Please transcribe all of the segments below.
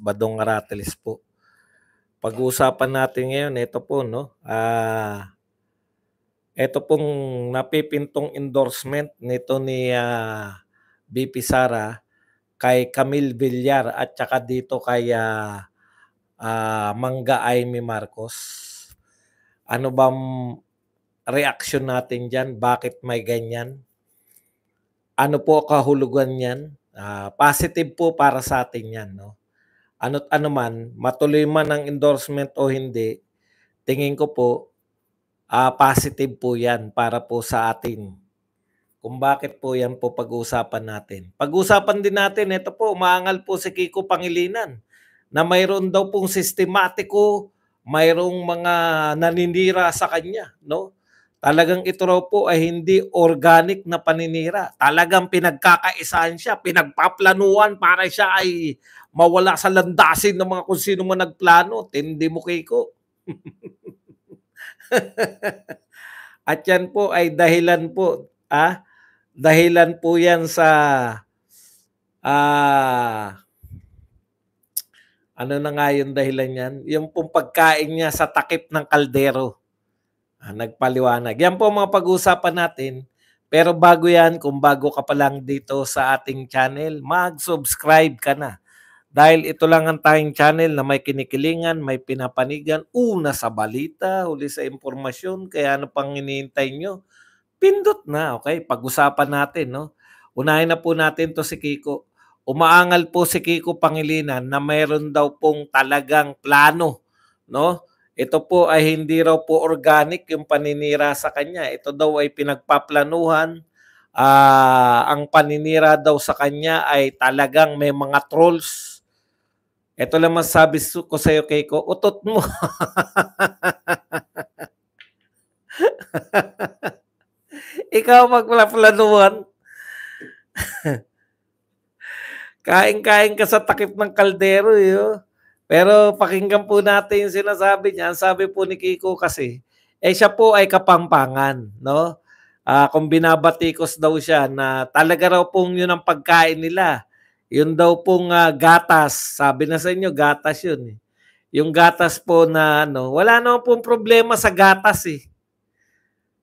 Badong Aratiles po. Pag-uusapan natin ngayon, ito po, no? Ito pong napipintong endorsement nito ni BP Sara kay Camille Villar at saka dito kay Mangga Aimee Marcos. Ano bang reaction natin dyan? Bakit may ganyan? Ano po kahulugan yan? Positive po para sa atin yan, no? Ano't ano man, matuloy man ang endorsement o hindi, tingin ko po, positive po yan para po sa atin. Kung bakit po yan po pag-uusapan natin. Pag-uusapan din natin, ito po, umaangal po si Kiko Pangilinan na mayroon daw pong sistematiko, mayroong mga naninira sa kanya, no? Talagang ito raw po ay hindi organic na paninira. Talagang pinagkakaisahan siya, pinagpaplanuhan para siya ay mawala sa landasin ng mga kung sino man nagplano. Tindi mo, Kiko. At yan po ay dahilan po, dahilan po yan sa ano na nga yung dahilan yan? Yung pong pagkain niya sa takip ng kaldero. Nagpaliwanag. Yan po mga pag-uusapan natin. Pero bago yan, kung bago ka pa lang dito sa ating channel, mag-subscribe ka na. Dahil ito lang ang tayong channel na may kinikilingan, may pinapanigan, una sa balita, huli sa impormasyon. Kaya ano pang hinihintay nyo? Pindot na, okay? Pag-usapan natin, no? Unahin na po natin to si Kiko. Umaangal po si Kiko Pangilinan na mayroon daw pong talagang plano, no? Ito po ay hindi raw po organic yung paninira sa kanya. Ito daw ay pinagpaplanuhan. Ang paninira daw sa kanya ay talagang may mga trolls. Ito lang masabi ko sa iyo, Keiko, utot mo. Ikaw magplaplanuhan. Kain-kain ka sa takip ng kaldero, yun. Pero pakinggan po natin yung sinasabi niya. Ang sabi po ni Kiko kasi, siya po ay Kapampangan, no? Kung binabatikos daw siya na talaga raw pong yun ang pagkain nila. Yun daw pong gatas. Sabi na sa inyo, gatas yun. Yung gatas po na wala naman pong problema sa gatas eh.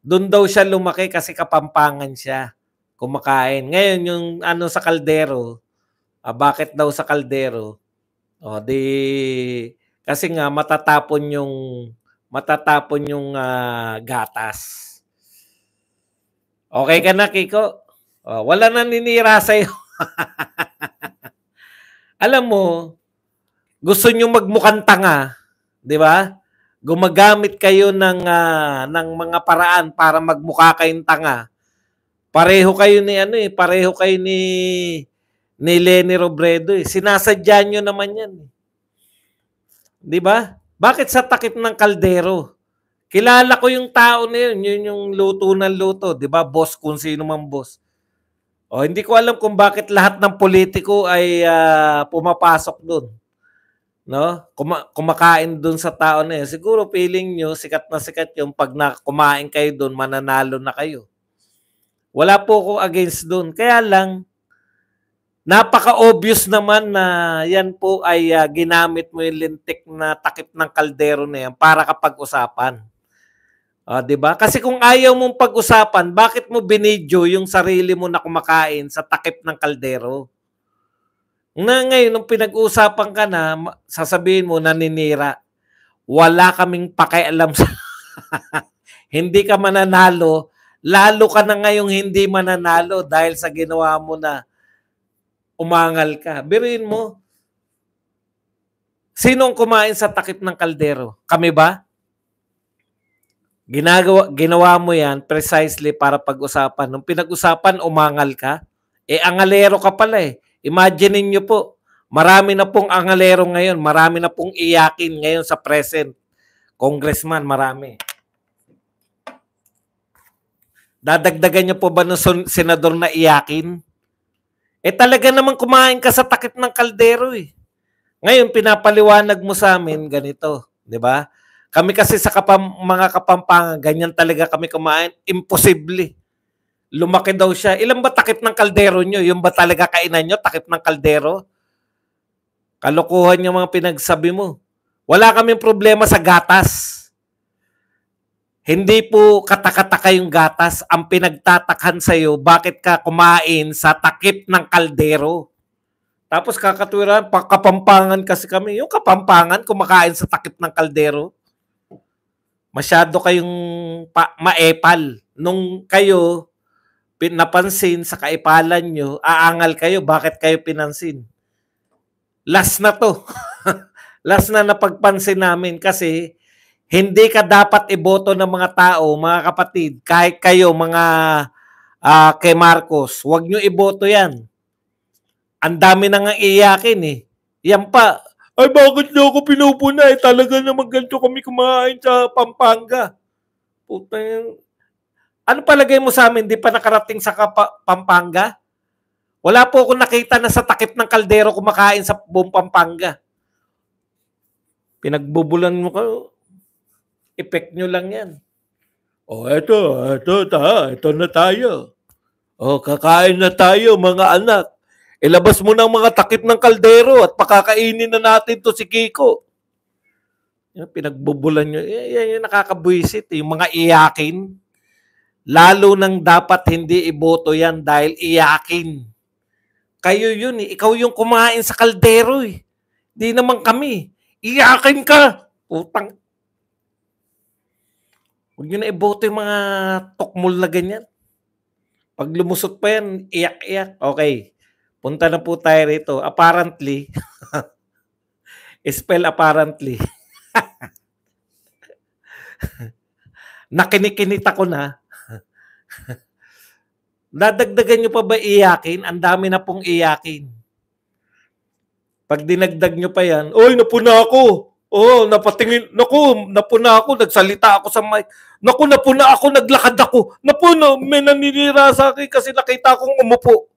Doon daw siya lumaki kasi Kapampangan siya. Kumakain. Ngayon yung sa kaldero, bakit daw sa kaldero? Kasi nga matatapon yung gatas. Okay ka na, Kiko? Wala naninira sa'yo. Alam mo, gusto nyo magmukhang tanga, di ba? Gumagamit kayo ng mga paraan para magmukha kayong tanga. Pareho kayo ni Leni Robredo eh. Sinasadya nyo naman yan. Di ba? Bakit sa takip ng kaldero? Kilala ko yung tao na yun. Yun yung luto ng luto. Di ba? Boss kung sino man boss. Hindi ko alam kung bakit lahat ng politiko ay pumapasok doon. No? Kumakain doon sa tao na yun. Siguro feeling nyo, sikat na sikat yung pag kumain kayo doon, mananalo na kayo. Wala po ko against doon. Kaya lang, napaka-obvious naman na yan po ay ginamit mo yung lintik na takip ng kaldero na yan para kapag-usapan. Diba? Kasi kung ayaw mong pag-usapan, bakit mo binidyo yung sarili mo na kumakain sa takip ng kaldero? Ngayon, nung pinag-uusapan ka na, sasabihin mo, naninira. Wala kaming pakialam sa... Hindi ka mananalo. Lalo ka na ngayong hindi mananalo dahil sa ginawa mo na umangal ka. Biruin mo, sinong kumain sa takip ng kaldero? Kami ba? Ginawa mo yan precisely para pag-usapan. Nung pinag-usapan, umangal ka. Angalero ka pala eh. Imagine niyo po, marami na pong angalero ngayon. Marami na pong iyakin ngayon sa present. Congressman, marami. Dadagdagan niyo po ba ng senador na iyakin? Talaga naman kumain ka sa takip ng kaldero eh. Ngayon, pinapaliwanag mo sa amin ganito, di ba? Kami kasi sa mga Kapampangan, ganyan talaga kami kumain. Imposible. Lumaki daw siya. Ilan ba takip ng kaldero nyo? Yung ba talaga kainan nyo, takip ng kaldero? Kalokohan yung mga pinagsabi mo. Wala kaming problema sa gatas. Hindi po katakataka yung gatas. Ang pinagtatakhan sa'yo, bakit ka kumain sa takip ng kaldero? Tapos kakatwiran, Kapampangan kasi kami. Yung Kapampangan, kumakain sa takip ng kaldero. Masyado kayong maepal. Nung kayo napansin sa kaipalan nyo, aangal kayo. Bakit kayo pinansin? Last na to. Last na napagpansin namin kasi hindi ka dapat iboto ng mga tao, mga kapatid, kahit kayo, mga kay Marcos, huwag nyo iboto yan. Ang dami na nga iyakin eh. Yan pa, ay bakit nyo ako pinupuna eh? Talaga naman ganito kami kumain sa Pampanga. Puta yan. Ano palagay mo sa amin, di pa nakarating sa Pampanga? Wala po akong nakita na sa takip ng kaldero kumakain sa buong Pampanga. Pinagbubulan mo kayo. Effect nyo lang yan. Ito na tayo. Kakain na tayo mga anak. Ilabas mo ng mga takip ng kaldero at pakakainin na natin to si Kiko. Yan, pinagbubulan nyo. Yan yung nakakabwisit. Yung mga iyakin. Lalo nang dapat hindi iboto yan dahil iyakin. Kayo yun eh. Ikaw yung kumain sa kaldero eh. Di naman kami. Iyakin ka. Putang. Huwag nyo na iboto yung mga tokmol na ganyan. Pag lumusot pa yan, iyak-iyak. Okay. Punta na po tayo rito. Apparently, spell apparently. Nakinikinit ako na. Dadagdagan nyo pa ba iyakin? Ang dami na pong iyakin. Pag dinagdag nyo pa yan, oy, napuna ako. Napatingin. Naku, napuna ako. Nagsalita ako sa mic. Naku, napuna ako. Naglakad ako. Napuna. May naninira sa akin kasi nakita akong umupo.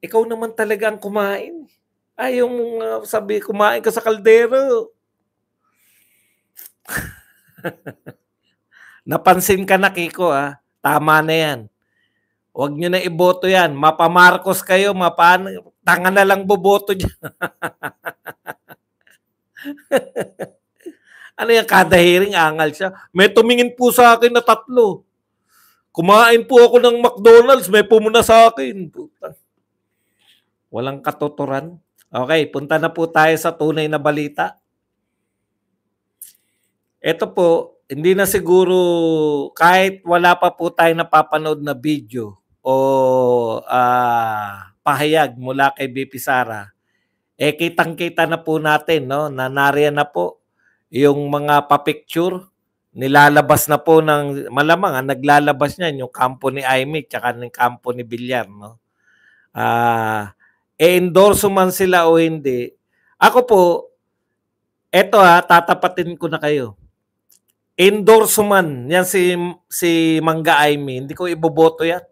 Ikaw naman talaga ang kumain. Ayaw mong sabi, kumain ka sa kaldero. Napansin ka na, Kiko, ha? Tama na yan. Huwag nyo na iboto yan. Mapamarcos kayo, tanga na lang boboto dyan. Ano yan, kada hearing, angal siya. May tumingin po sa akin na 3. Kumain po ako ng McDonald's, may pumuna sa akin. Puta. Walang katuturan. Okay, punta na po tayo sa tunay na balita. Ito po, hindi na siguro, kahit wala pa po tayo napapanood na video o pahayag mula kay BP Sara, kitang-kita na po natin, no, na nariyan na po yung mga pa-picture, nilalabas na po ng, malamang, naglalabas niyan yung kampo ni Aimee tsaka ng kampo ni Villar, no? Endorso man sila o hindi. Ako po, eto tatapatin ko na kayo. Endorso man, yan si Mangga Aimee, hindi ko iboboto yan.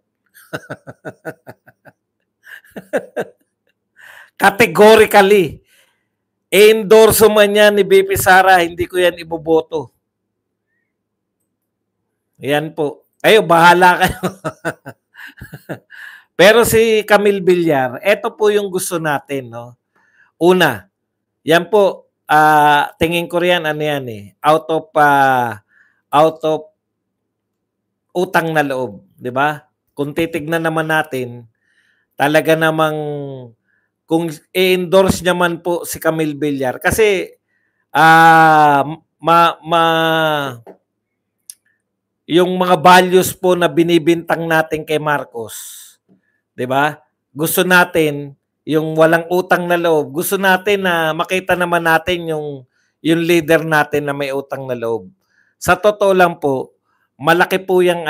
Categorically. Endorso man yan ni BP Sara, hindi ko yan iboboto. Yan po. Ayo, bahala kayo. Pero si Camille Villar, eto po yung gusto natin, no? Una, yan po, tingin ko riyan, ano yan eh, out of utang na loob, di ba? Kung titignan naman natin, talaga namang kung i-endorse niya man po si Camille Villar, kasi yung mga values po na binibintang natin kay Marcos, 'di ba? Gusto natin yung walang utang na loob. Gusto natin na makita naman natin yung leader natin na may utang na loob. Sa totoo lang po, malaki po yung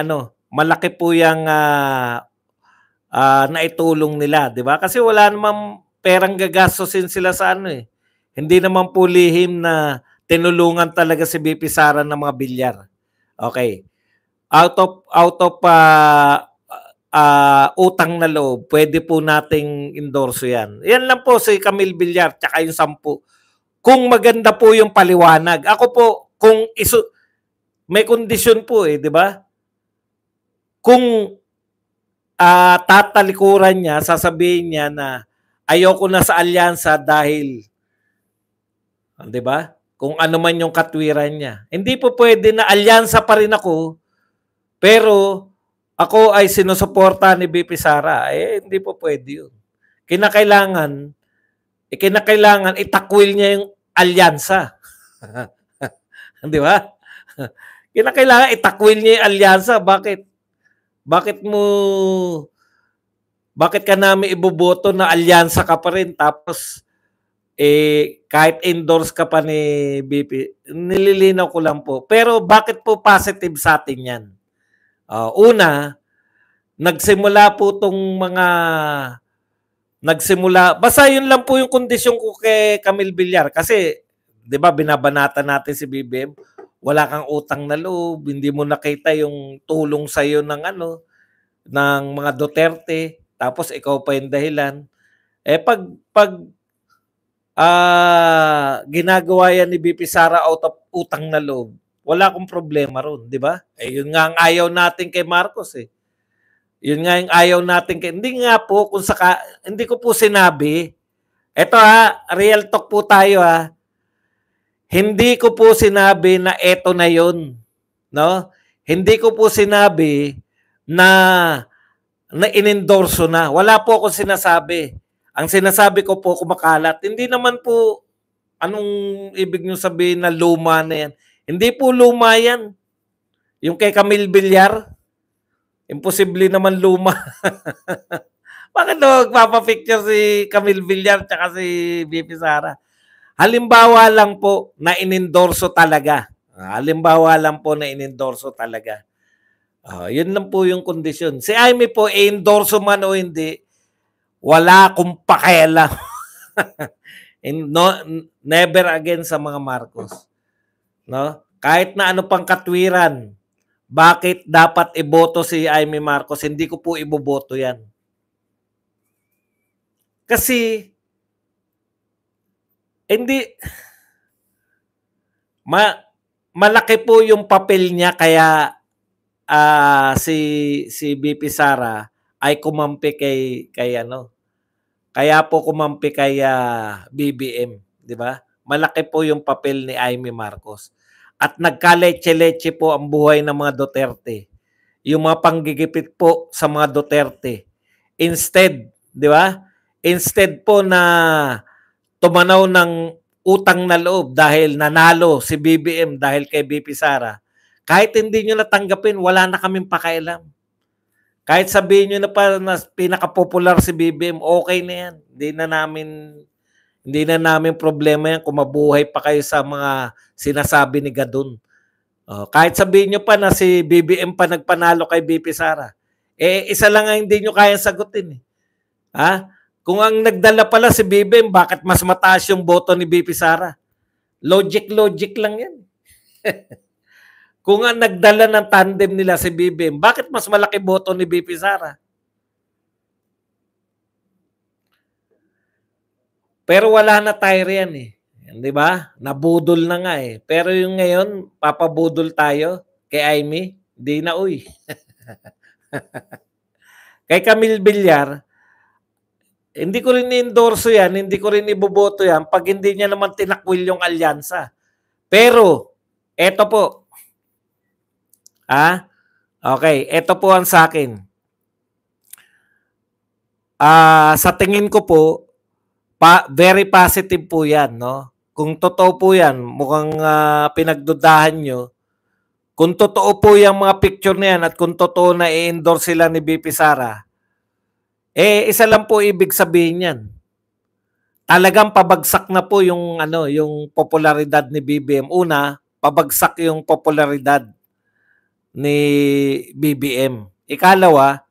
naitulong nila, 'di ba? Kasi wala namang perang gagastusin sila sa eh. Hindi naman po lihim na tinulungan talaga si BP Sara ng mga Villar. Okay. Out of utang na loob, pwede po nating endorso yan. Yan lang po si Camille Villar tsaka yung 10. Kung maganda po yung paliwanag. Ako po, kung may kondisyon po di ba? Kung tatalikuran niya, sasabihin niya na ayoko na sa alyansa dahil, 'di ba? Kung ano man yung katwiran niya. Hindi po pwede na alyansa pa rin ako, pero ako ay sinusuporta ni BP Sara. Hindi po pwede yun. Kinakailangan itakwil niya yung alyansa. Di ba? Kinakailangan itakwil niya yung alyansa. Bakit? Bakit ka namin iboboto na alyansa ka pa rin tapos kahit endorse ka pa ni BP, nililinaw ko lang po. Pero bakit po positive sa atin yan? Una, nagsimula, basta yun lang po yung kondisyon ko kay Camille Villar. Kasi, di ba, binabanatan natin si BBM, wala kang utang na loob, hindi mo nakita yung tulong sa'yo ng mga Duterte, tapos ikaw pa yung dahilan. Pag ginagawa yan ni BP Sara out of utang na loob, wala akong problema ron, di ba? Yun nga ang ayaw natin kay Marcos eh. Yun nga yung ayaw natin hindi nga po hindi ko po sinabi. Ito real talk po tayo Hindi ko po sinabi na eto na yun, no? Hindi ko po sinabi na inendorso na. Wala po akong sinasabi. Ang sinasabi ko po kumakalat. Hindi naman po anong ibig nyo sabihin na luma na yan. Hindi po luma yan. Yung kay Camille Villar, imposible naman luma. Bakit magpapapicture si Camille Villar tsaka si BP Sara? Halimbawa lang po na inendorso talaga. Yun lang po yung kondisyon. Si Amy po, endorso man o hindi, wala akong pakialam. Never again sa mga Marcos. No? Kahit na ano pang katwiran, bakit dapat iboto si Amy Marcos? Hindi ko po iboboto yan. Kasi, hindi, malaki po yung papel niya kaya si BP Sara ay kumampi kaya po kumampi kay BBM, di ba? Malaki po yung papel ni Amy Marcos. At nagkaleche-leche po ang buhay ng mga Duterte. Yung mga panggigipit po sa mga Duterte. Instead, di ba? Instead po na tumanaw ng utang na loob dahil nanalo si BBM dahil kay BP Sara, kahit hindi nyo natanggapin, wala na kaming pakialam. Kahit sabihin nyo na pa na pinaka-popular si BBM, okay na yan. Hindi na namin problema yan kung mabuhay pa kayo sa mga sinasabi ni Gadon. Kahit sabihin nyo pa na si BBM pa nagpanalo kay BP Sara, isa lang ang hindi nyo kaya sagutin. Kung ang nagdala pala si BBM, bakit mas mataas yung boto ni BP Sara? Logic lang yan. Kung ang nagdala ng tandem nila si BBM, bakit mas malaki boto ni BP Sara? Pero wala na tayo riyan Di ba? Nabudol na nga Pero yung ngayon, papabudol tayo kay Amy, di na Kay Camille Villar, hindi ko rin endorso yan, hindi ko rin iboboto yan pag hindi niya naman tinakwil yung alyansa. Pero, eto po. Okay, eto po ang sa akin. Sa tingin ko po, very positive po yan, no? Kung totoo po yan, mukhang pinagdudahan nyo, kung totoo po yung mga picture na yan at kung totoo na i-endorse sila ni BP Sara, isa lang po ibig sabihin yan. Talagang pabagsak na po yung popularidad ni BBM. Una, pabagsak yung popularidad ni BBM. Ikalawa,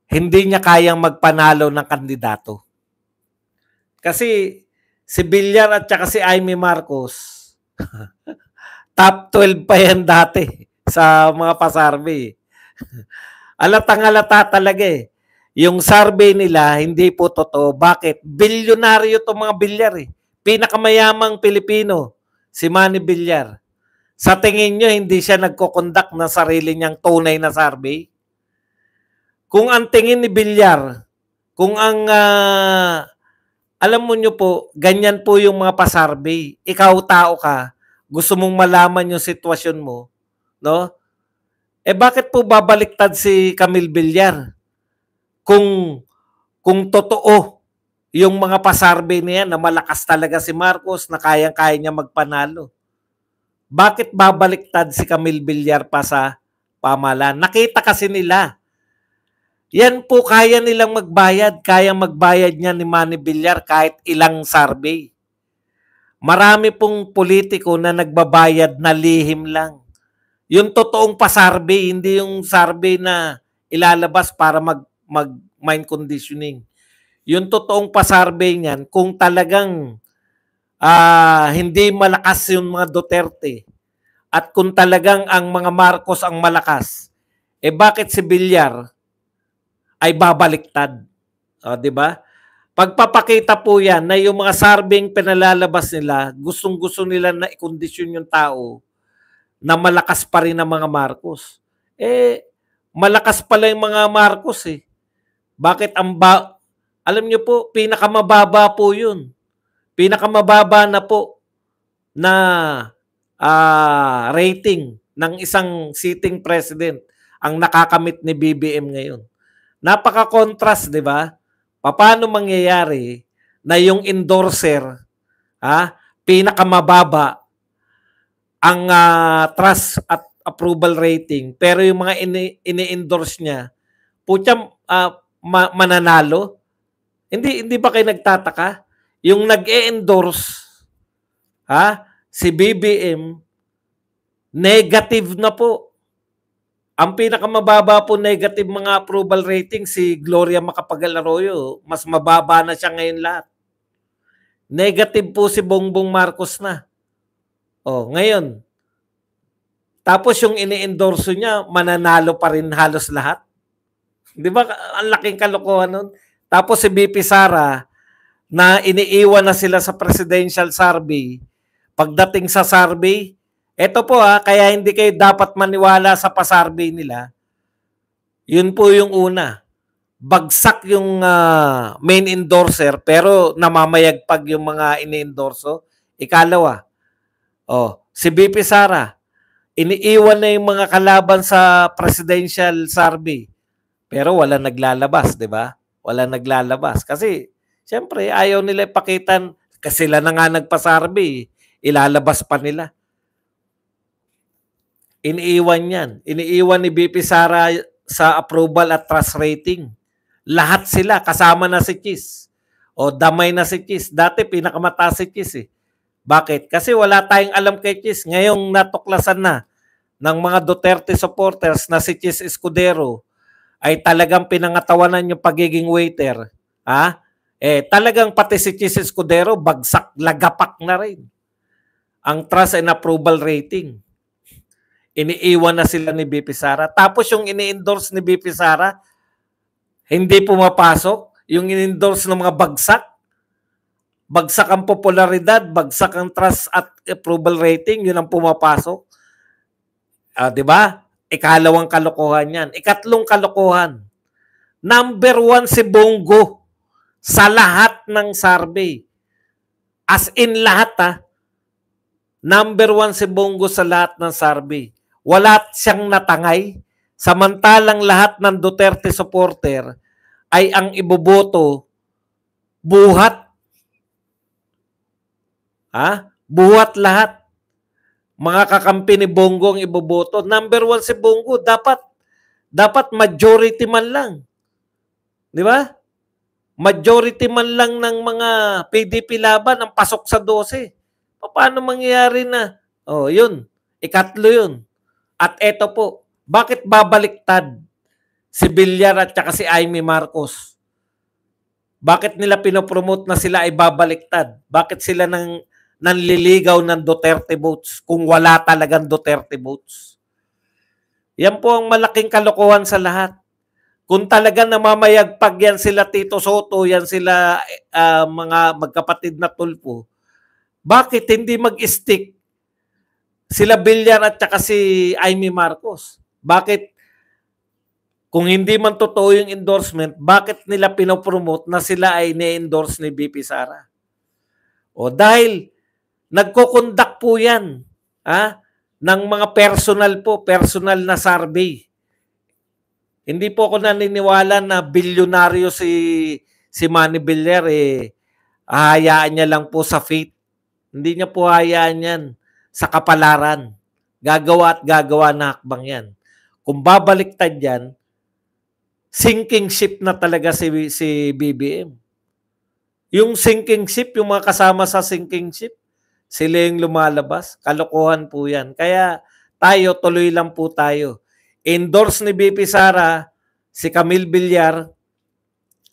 hindi niya kayang magpanalo ng kandidato. Kasi si Villar at saka si Amy Marcos, top 12 pa yan dati sa mga pasarvey. Alatang-alata talaga Yung survey nila, hindi po totoo. Bakit? Bilyonaryo to mga Villar Pinakamayamang Pilipino, si Manny Villar. Sa tingin nyo, hindi siya nagko-conduct ng sarili niyang tunay na survey? Kung ang tingin ni Villar, Kung ang alam mo nyo po, ganyan po yung mga pa-survey. Ikaw tao ka, gusto mong malaman yung sitwasyon mo, no? Eh bakit po babaliktad si Camille Villar? Kung totoo yung mga pa-survey niya na malakas talaga si Marcos, na kayang-kaya niya magpanalo. Bakit babaliktad si Camille Villar pa sa pamahalaan? Nakita kasi nila. Yan po kaya nilang magbayad. Kaya magbayad niya ni Manny Villar kahit ilang survey. Marami pong politiko na nagbabayad na lihim lang. Yung totoong pa-survey, hindi yung survey na ilalabas para mind conditioning. Yung totoong pa-survey niyan, kung talagang hindi malakas yung mga Duterte at kung talagang ang mga Marcos ang malakas, eh bakit si Villar ay babaliktad? O, di ba? Pagpapakita po yan na yung mga surveying pinalalabas nila, gustong-gusto nila na ikondisyon yung tao na malakas pa rin ang mga Marcos. Eh, malakas pala yung mga Marcos eh. Bakit alam niyo po, pinakamababa po yun. Pinakamababa na po na rating ng isang sitting president ang nakakamit ni BBM ngayon. Napaka-contrast, di ba? Paano mangyayari na yung endorser, pinakamababa ang trust at approval rating, pero yung mga ini-endorse niya, putya, mananalo? Hindi ba kayo nagtataka? Yung nag-e-endorse, si BBM, negative na po. Ang pinakamababa po negative mga approval rating, si Gloria Macapagal-Arroyo, mas mababa na siya ngayon lahat. Negative po si Bongbong Marcos na. Ngayon, tapos yung ini-endorse niya, mananalo pa rin halos lahat. Di ba? Ang laking kalokohan nun. Tapos si BP Sara, na iniiwan na sila sa presidential survey, pagdating sa survey, eto po kaya hindi kayo dapat maniwala sa pa-survey nila. Yun po yung una. Bagsak yung main endorser, pero namamayagpag yung mga ini-endorso. Ikalawa, si BP Sara, iniiwan na yung mga kalaban sa presidential survey. Pero wala naglalabas, di ba? Wala naglalabas. Kasi, siyempre, ayaw nila ipakitan. Kasi sila na nga nagpa-survey. Ilalabas pa nila. Iniiwan yan. Iniiwan ni BP Sara sa approval at trust rating. Lahat sila, kasama na si Chis. Damay na si Chis. Dati, pinakamataas si Chis eh. Bakit? Kasi wala tayong alam kay Chis. Ngayong natuklasan na ng mga Duterte supporters na si Chis Escudero ay talagang pinangatawanan yung pagiging waiter. Talagang pati si Chis Escudero, bagsak, lagapak na rin ang trust and approval rating. Iniiwan na sila ni BP Sara. Tapos yung ini-endorse ni BP Sara, hindi pumapasok. Yung ini-endorse ng mga bagsak, bagsak ang popularidad, bagsak ang trust at approval rating, yun ang pumapasok. Diba? Ikalawang kalokohan yan. Ikatlong kalokohan. Number 1 si Bongo sa lahat ng survey. As in lahat Number 1 si Bongo sa lahat ng survey. Wala siyang natangay. Samantalang lahat ng Duterte supporter ay ang iboboto buhat. Buhat lahat. Mga kakampi ni Bongo ang iboboto. Number 1 si Bongo, dapat majority man lang. Di ba? Majority man lang ng mga PDP laban ang pasok sa 12. Paano mangyayari na? Yun. Ikatlo yun. At eto po, bakit babaliktad si Villar at saka si Amy Marcos? Bakit nila pinopromote na sila ay babaliktad? Bakit sila nanliligaw ng Duterte votes kung wala talagang Duterte votes? Yan po ang malaking kalokohan sa lahat. Kung talagang namamayagpag yan sila Tito Soto, yan sila mga magkapatid na tulpo, bakit hindi mag-stick sila Villar at saka si Amy Marcos? Bakit Kung hindi man totoo yung endorsement, bakit nila pinopromote na sila ay ni-endorse ni BP Sara? O dahil nagko-conduct po yan ng mga personal na survey. Hindi po ako naniniwala na bilyonaryo si Manny Villar, hahayaan niya lang po sa faith. Hindi niya po hahayaan yan sa kapalaran. Gagawa at gagawa na hakbang yan. Kung babaliktad yan, sinking ship na talaga si BBM. Yung sinking ship, yung mga kasama sa sinking ship, sila yung lumalabas. Kalokohan po yan. Kaya tayo, tuloy lang po tayo. Endorse ni BP Sara, si Camille Villar,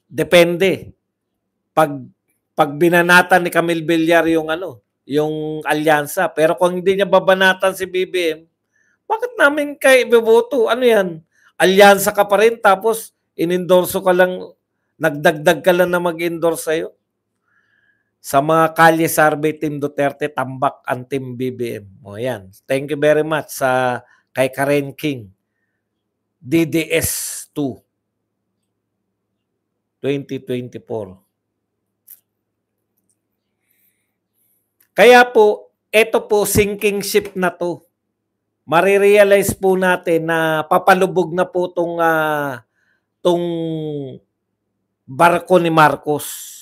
depende. Pag binanatan ni Camille Villar yung alyansa. Pero kung hindi niya babanatan si BBM, bakit namin kayo iboboto? Ano yan? Alyansa ka pa rin tapos inendorso ka lang, nagdagdag ka lang na mag-endorse sa'yo. Sa mga kalye survey, Team Duterte, tambak ang Team BBM. O yan. Thank you very much sa kay Karen King. DDS2 2024. Kaya po, ito po, sinking ship na to. Marirealize po natin na papalubog na po tong barko ni Marcos.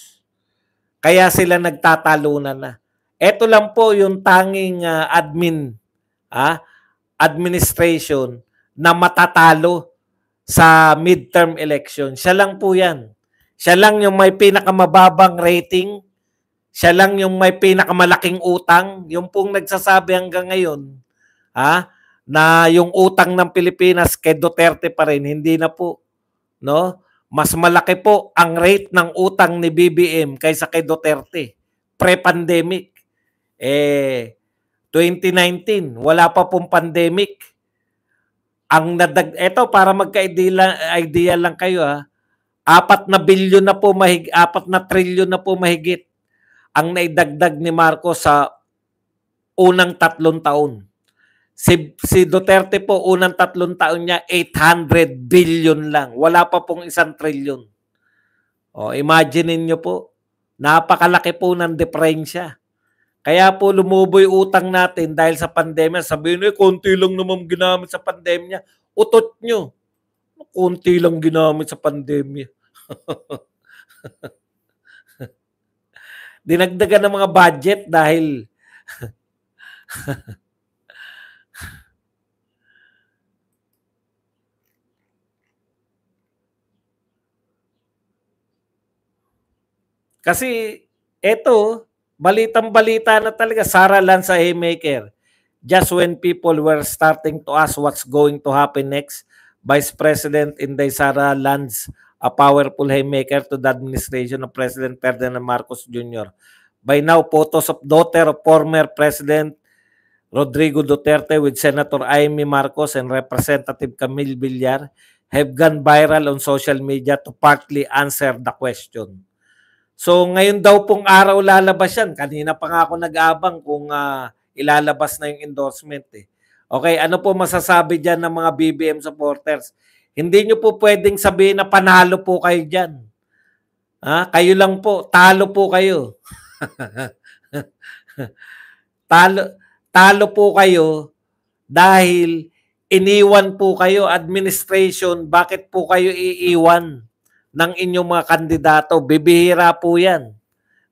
Kaya sila nagtatalunan na. Ito lang po yung tanging administration na matatalo sa midterm election. Siya lang po yan. Siya lang yung may pinakamababang rating. Siya lang yung may pinakamalaking utang. Yung pong nagsasabi hanggang ngayon, na yung utang ng Pilipinas kay Duterte pa rin, hindi na po. No? Mas malaki po ang rate ng utang ni BBM kaysa kay Duterte. Pre-pandemic. 2019, wala pa pong pandemic. Ito para magka-idea lang kayo 4 na bilyon na po 4 na trilyon na po mahigit ang naidagdag ni Marcos sa unang 3 taon. Si Duterte po unang 3 taon niya 800 billion lang. Wala pa pong 1 trilyon. Imagine niyo po, napakalaki po ng diferensya. Kaya po lumuboy utang natin dahil sa pandemya. Sabihin nyo, konti lang naman ginamit sa pandemya. Utot nyo. Konti lang ginamit sa pandemya. Dinagdagan ng mga budget dahil kasi eto, balitang-balita na talaga, Sara Lanza haymaker. Just when people were starting to ask what's going to happen next, Vice President Inday Sara lands a powerful haymaker to the administration of President Ferdinand Marcos Jr. By now, photos of daughter of former President Rodrigo Duterte with Senator Amy Marcos and Representative Camille Villar have gone viral on social media to partly answer the question. So ngayon daw pong araw lalabas yan. Kanina pa nga ako nag-aabang kung ilalabas na yung endorsement Okay, ano po masasabi dyan ng mga BBM supporters? Hindi nyo po pwedeng sabihin na panalo po kayo dyan. Kayo lang po, talo po kayo. Talo po kayo dahil iniwan po kayo, administration, bakit po kayo iiwan ng inyong mga kandidato? Bibihira po yan.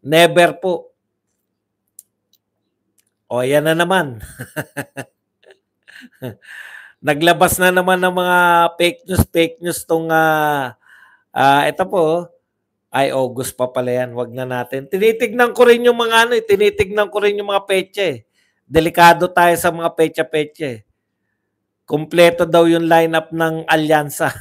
Never po. Yan na naman. Naglabas na naman ng mga fake news tong ito po. August pa pala yan. Wag na natin. Tinitignan ko rin yung mga tinitignan ko rin yung mga petsa Delikado tayo sa mga petsa Kompleto daw yung lineup ng alyansa.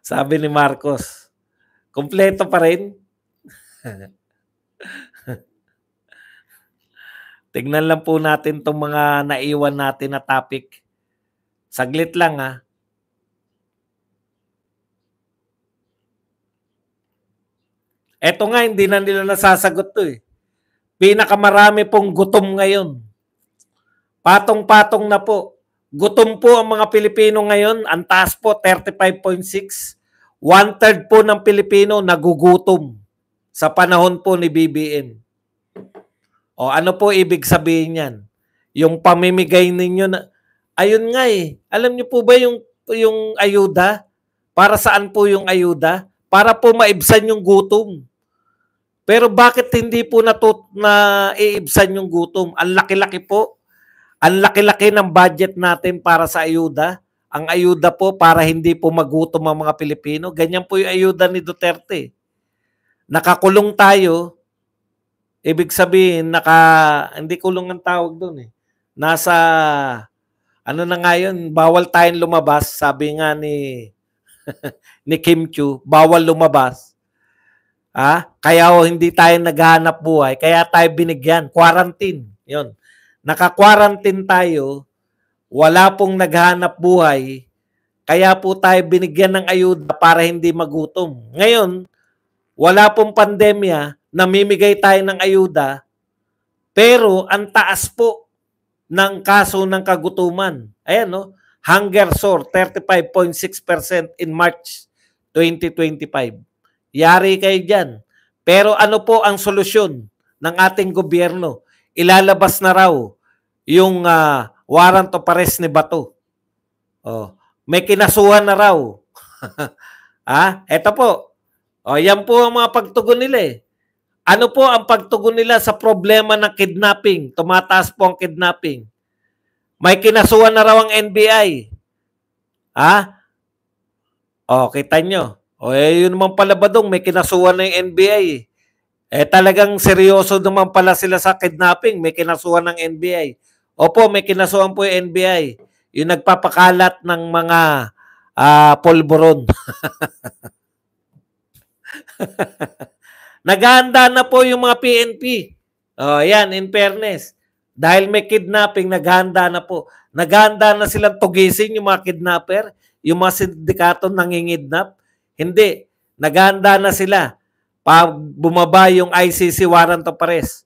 Sabi ni Marcos, kompleto pa rin. Tignan lang po natin itong mga naiwan natin na topic. Saglit lang Eto nga, hindi na nila nasasagot to Pinakamarami pong gutom ngayon. Patong-patong na po. Gutom po ang mga Pilipino ngayon. Ang taas po, 35.6. One-third po ng Pilipino nagugutom sa panahon po ni BBM. O ano po ibig sabihin yan? Yung pamimigay ninyo na, ayun nga eh. Alam niyo po ba yung ayuda? Para saan po yung ayuda? Para po maibsan yung gutom. Pero bakit hindi po na iibsan yung gutom? Ang laki-laki po. Ang laki-laki ng budget natin para sa ayuda. Ang ayuda po para hindi po magutom ang mga Pilipino. Ganyan po yung ayuda ni Duterte. Nakakulong tayo. Ibig sabihin, hindi kulong ang tawag doon eh. Nasa, ano na nga yun, bawal tayong lumabas. Sabi nga ni Kim Chiu, bawal lumabas. Kaya hindi tayo naghahanap buhay, kaya tayo binigyan. Quarantine. Yun. Naka-quarantine tayo, wala pong naghahanap buhay, kaya po tayo binigyan ng ayuda para hindi magutom. Ngayon, wala pong pandemya, namimigay tayo ng ayuda, pero ang taas po ng kaso ng kagutuman. Ayan, no? Hunger soar, 35.6% in March 2025. Yari kayo dyan. Pero ano po ang solusyon ng ating gobyerno? Ilalabas na raw yung warrant of arrest ni Bato. May kinasuhan na raw. Eto po. Yan po ang mga pagtugon nila eh. Ano po ang pagtugon nila sa problema ng kidnapping? Tumataas po ang kidnapping. May kinasuhan na raw ang NBI. Kita nyo. Yun naman pala ba dong, may kinasuhan na yung NBI. Talagang seryoso naman pala sila sa kidnapping. May kinasuhan ng NBI. Opo, may kinasuhan po yung NBI. Yung nagpapakalat ng mga polvoron. Naghahanda na po yung mga PNP. Yan, in fairness. Dahil may kidnapping, naghahanda na po. Naghahanda na silang tugisin yung mga kidnapper, yung mga sindikato nangingidnap. Hindi. Naghahanda na sila. Pag bumaba yung ICC warrant of arrest,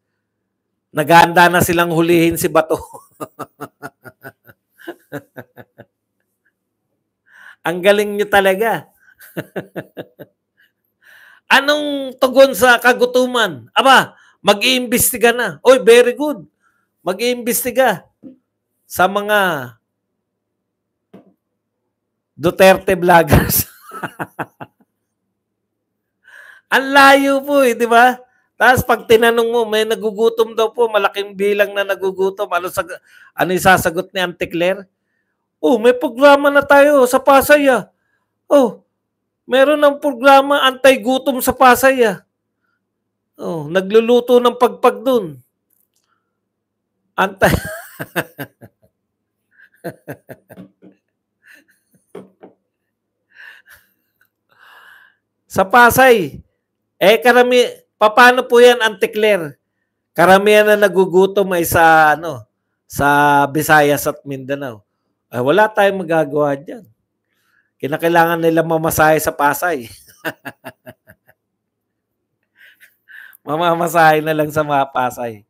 naghahanda na silang hulihin si Bato. Ang galing nyo talaga. Anong tugon sa kagutuman? Mag-iimbestiga na. Very good. Mag-iimbestiga sa mga Duterte vloggers. Ang layo po di ba? Tapos pag tinanong mo, may nagugutom daw po, malaking bilang na nagugutom. Ano isasagot ni Auntie Claire? May programa na tayo sa Pasay meron ng programa anti-gutom sa Pasay nagluluto ng pagpag dun. Sa Pasay. Paano po yan, Auntie Claire? Karamihan na nagugutom ay sa Visayas at Mindanao. Wala tayong magagawa dyan. Kinakailangan nila mamasahe sa Pasay. Mamamasahe na lang sa mga Pasay.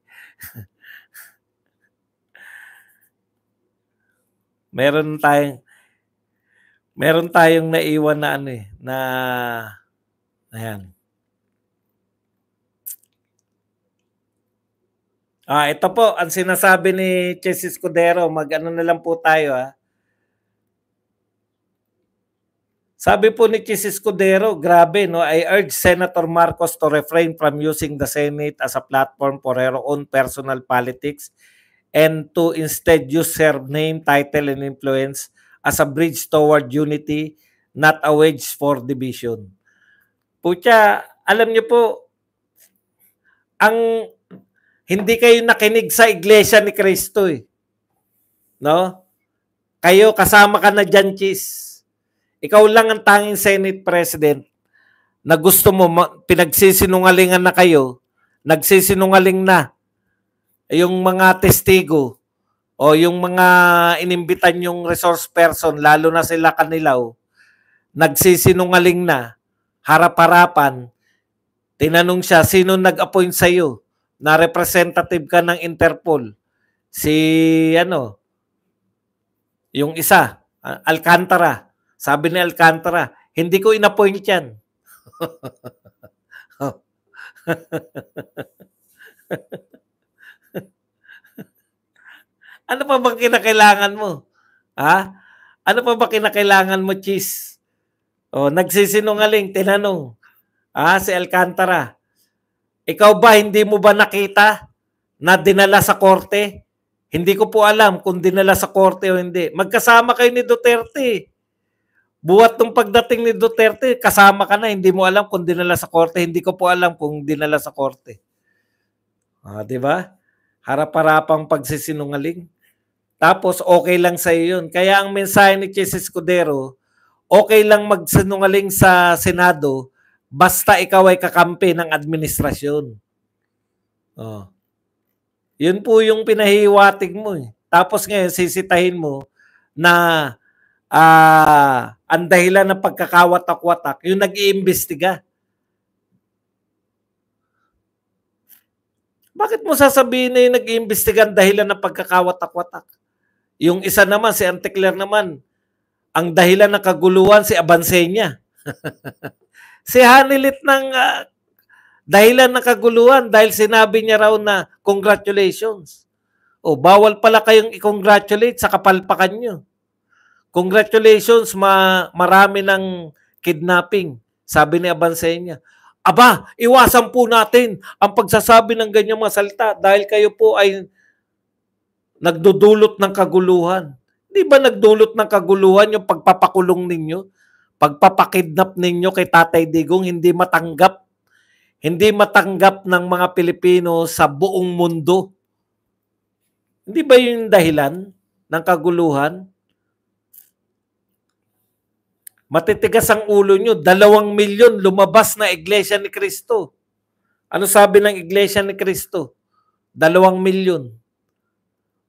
Meron tayong naiwan na ayan. Ito po, ang sinasabi ni Chess Escudero, mag-ano na lang po tayo Sabi po ni Chess Escudero, grabe no, I urge Senator Marcos to refrain from using the Senate as a platform for her own personal politics and to instead use her name, title, and influence as a bridge toward unity, not a wedge for division. Pucha, alam niyo po, hindi kayo nakinig sa Iglesia ni Cristo No? Kayo, kasama ka na dyan, Chis. Ikaw lang ang tanging Senate President na gusto mo, pinagsisinungalingan na kayo, nagsisinungaling na yung mga testigo o yung mga inimbitan yung resource person, lalo na sila Kanilaw, nagsisinungaling na, harap-harapan, tinanong siya, sino nag-appoint sa'yo? na representative ka ng Interpol. Si ano, yung isa, Alcantara. Sabi ni Alcantara, hindi ko inappoint yan. Ano pa bang kinakailangan mo? Ha? Ano pa ba kinakailangan mo, Cheese? Nagsisinungaling, tinanong. Si Alcantara. Ikaw ba, hindi mo ba nakita na dinala sa korte? Hindi ko po alam kung dinala sa korte o hindi. Magkasama kayo ni Duterte. Buhat nung pagdating ni Duterte, kasama ka na, hindi mo alam kung dinala sa korte. Hindi ko po alam kung dinala sa korte. Di ba? Harap-harapang pagsisinungaling. Tapos okay lang sa iyo yun. Kaya ang mensahe ni Chis Escudero, okay lang magsinungaling sa Senado basta ikaw ay kakampi ng administrasyon. Yun po yung pinahiwatig mo. Tapos ngayon sisitahin mo na ang dahilan ng pagkakawatak-watak, yung nag-iimbestiga. Bakit mo sasabihin na yung nag-iimbestiga ang dahilan ng pagkakawatak-watak? Yung isa naman, si Anticler naman, ang dahilan ng kaguluhan, si Abansenya. Si Hanilit ng dahilan ng kaguluhan dahil sinabi niya raw na congratulations. Bawal pala kayong i-congratulate sa kapalpakan nyo. Congratulations, marami ng kidnapping, sabi ni Abansenya. Aba, iwasan po natin ang pagsasabi ng ganyang mga salita dahil kayo po ay nagdudulot ng kaguluhan. Di ba nagdulot ng kaguluhan yung pagpapakulong ninyo? Pagpapakidnap ninyo kay Tatay Digong, hindi matanggap. Hindi matanggap ng mga Pilipino sa buong mundo. Hindi ba yung dahilan ng kaguluhan? Matitigas ang ulo nyo. 2 milyon lumabas na Iglesia ni Cristo. Ano sabi ng Iglesia ni Cristo? 2 milyon.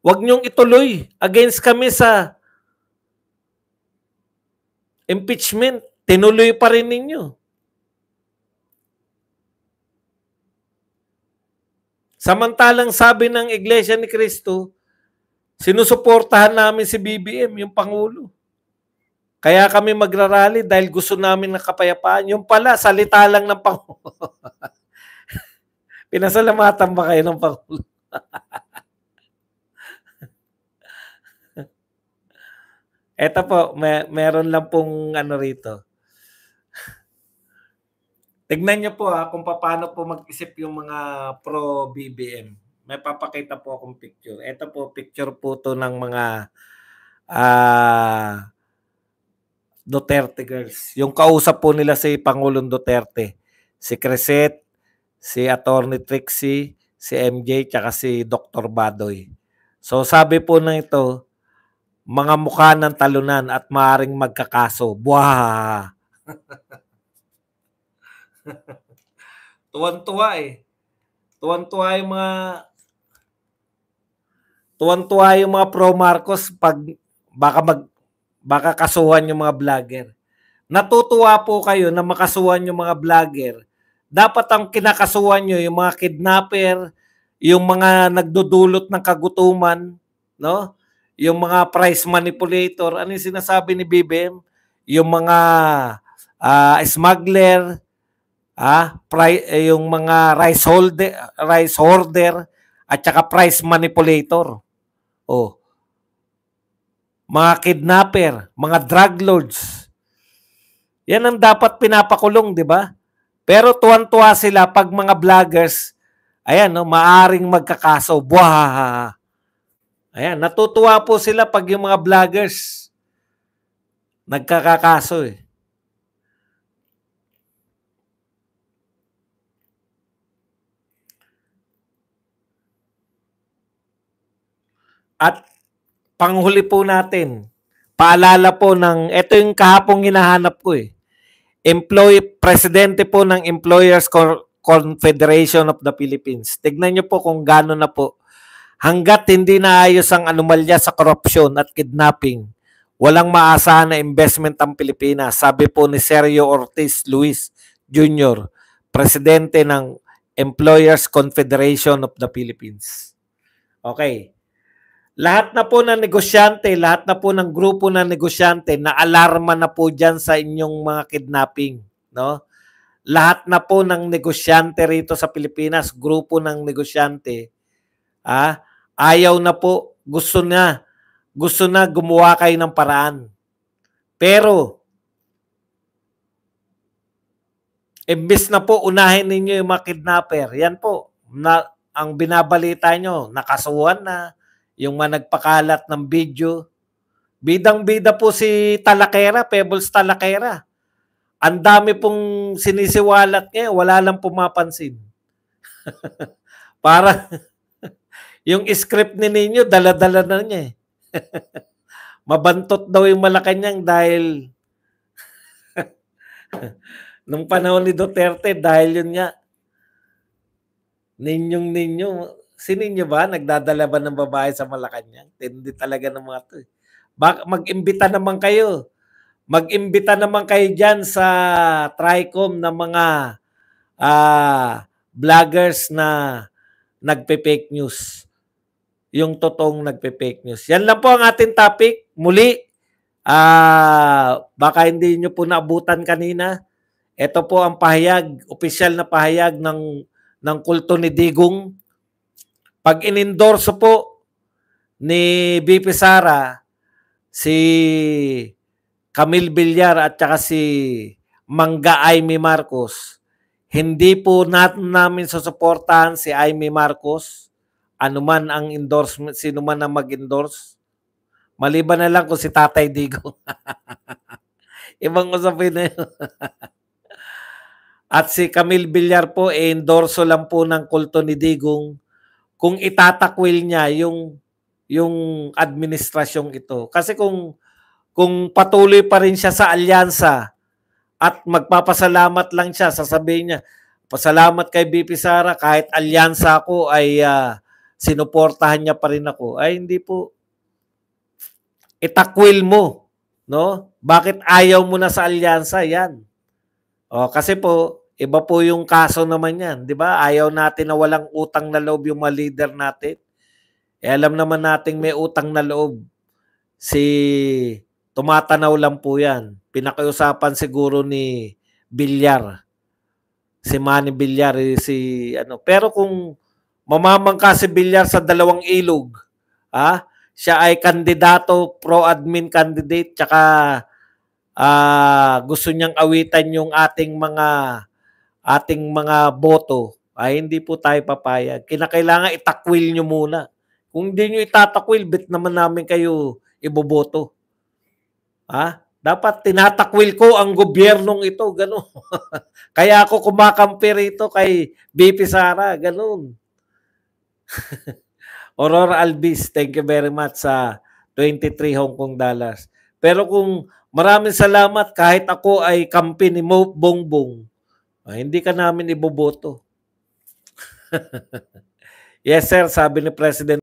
Huwag nyong ituloy. Against kami sa impeachment. Tinuloy pa rin ninyo. Samantalang sabi ng Iglesia ni Cristo, sinusuportahan namin si BBM, yung Pangulo. Kaya kami magrarally dahil gusto namin ng kapayapaan. Yung pala, salita lang ng Pangulo. Pinasalamatan ba kayo ng Pangulo? Eto po, meron lang pong ano rito. Tignan niyo po kung paano po mag-isip yung mga pro-BBM. May papakita po akong picture. Ito po, picture po to ng mga Duterte girls. Yung kausap po nila si Pangulong Duterte. Si Cresset, si Attorney Trixie, si MJ, tsaka si Dr. Badoy. So sabi po na ito, mga mukha ng talunan at maaring magkakaso. Buha! Tuwan-tuwa Tuwan-tuwa yung mga pro Marcos pag baka kasuhan yung mga vlogger. Natutuwa po kayo na makasuhan yung mga vlogger. Dapat ang kinakasuhan nyo yung mga kidnapper, yung mga nagdudulot ng kagutuman, no? Yung mga price manipulator, ano yung sinasabi ni BBM? Yung mga smuggler, yung mga rice hoarder at saka price manipulator. Mga kidnapper, mga drug lords. Yan ang dapat pinapakulong, di ba? Pero tuwan-tuwa sila pag mga vloggers, ayan, no, maaring magkakaso. Buha! Ayan, natutuwa po sila pag yung mga vloggers nagkakakaso eh. At panghuli po natin, paalala po ng, ito yung kahapong hinahanap ko eh. Presidente po ng Employers Confederation of the Philippines. Tignan nyo po kung gano'n na po. Hanggat hindi naayos ang anomalya sa korupsyon at kidnapping, walang maasahan na investment ang Pilipinas. Sabi po ni Sergio Ortiz Luis Jr., presidente ng Employers Confederation of the Philippines. Okay. Lahat na po ng negosyante, lahat na po ng grupo ng negosyante na alarma na po dyan sa inyong mga kidnapping. No? Lahat na po ng negosyante rito sa Pilipinas, grupo ng negosyante, ayaw na po, gusto na gumawa kayo ng paraan. Pero, imbis na po unahin ninyo yung mga kidnapper, yan po, ang binabalita nyo, nakasuhan na, yung mga nagpakalat ng video. Bidang-bida po si Talakera, Pebbles Talakera. Ang dami pong sinisiwalat niya, wala lang pumapansin. Para yung script ni ninyo, dala-dala na niya. Mabantot daw yung Malacanang dahil nung panahon ni Duterte, dahil yun nga, ninyo, sininyo ba? Nagdadala ba ng babae sa Malacanang? Hindi talaga ng mga to. Mag-imbita naman kayo. Mag-imbita naman kayo dyan sa TRICOM ng mga vloggers na nagpe-fake news. Yung totoong nagpe-fake news. Yan lang po ang ating topic. Muli, baka hindi nyo po naabutan kanina. Ito po ang pahayag, opisyal na pahayag ng kulto ni Digong. Pag inendorso po ni BP Sara, si Camille Villar at saka si Mangga Aimee Marcos, hindi po namin susuportahan si Aimee Marcos, anuman ang endorsement, sino man ang mag-endorse. Maliban na lang kung si Tatay Digong. Ibang usapin na yun. At si Camille Villar po, endorso lang po ng kulto ni Digong kung itatakwil niya yung administrasyong ito. Kasi kung patuloy pa rin siya sa alyansa at magpapasalamat lang siya, sasabihin niya, pasalamat kay BP Sara, kahit alyansa ko ay sinuportahan niya pa rin ako. Ay hindi po. Itakwil mo. No? Bakit ayaw mo na sa alyansa? Yan. Kasi po, iba po yung kaso naman yan. Di ba? Ayaw natin na walang utang na loob yung mga leader natin. Alam naman natin may utang na loob. Tumatanaw lang po yan. Pinakiusapan siguro ni Villar. Si Manny Villar. Pero kung mamamangka si Villar sa dalawang ilog, siya ay kandidato, pro-admin candidate, tsaka gusto niyang awitan yung ating mga boto, ay hindi po tayo papayag. Kinakailangan itakwil nyo muna. Kung hindi nyo itatakwil, bit naman namin kayo iboboto. Dapat tinatakwil ko ang gobyernong ito, gano'n. Kaya ako kumakampi rito kay BP Sara, gano'n. Aurora Albis, thank you very much sa 23 Hong Kong dollars. Pero kung maraming salamat, kahit ako ay kampi ni Mo Bongbong, hindi ka namin iboboto. Yes sir, sabi ni President